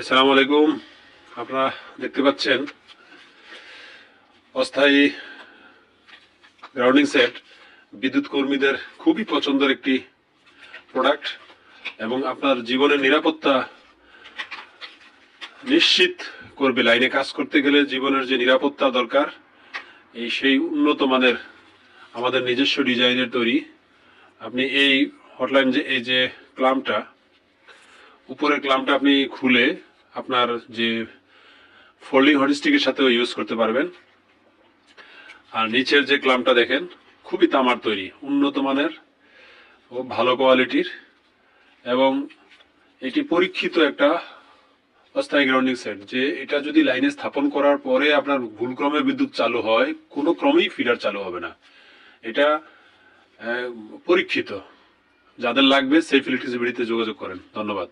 আসসালামু আলাইকুম। আপনারা দেখতে পাচ্ছেন অস্থায়ী গ্রাউন্ডিং সেট বিদ্যুৎ কর্মীদের খুবই পছন্দের একটি প্রোডাক্ট এবং আপনার জীবনের নিরাপত্তা নিশ্চিত করবে। লাইনে কাজ করতে গেলে জীবনের যে নিরাপত্তা দরকার, সেই উন্নত মানের আমাদের নিজস্ব ডিজাইনের তৈরি। আপনি এই হটলাইন এই যে ক্লাম্পটা, উপরের ক্লাম্পটা আপনি খুলে আপনার যে ফোল্ডিং হটস্টিকের সাথেও ইউজ করতে পারবেন। আর নিচের যে ক্লাম্পটা দেখেন, খুবই তামার তৈরি, উন্নত মানের ও ভালো কোয়ালিটির, এবং এটি পরীক্ষিত একটা অস্থায়ী গ্রাউন্ডিং সেট। যে এটা যদি লাইনে স্থাপন করার পরে আপনার ভুলক্রমে বিদ্যুৎ চালু হয়, কোনো ক্রমেই ফিডার চালু হবে না। এটা পরীক্ষিত। যাদের লাগবে সেফ ইলেকট্রিসিটিতে যোগাযোগ করেন। ধন্যবাদ।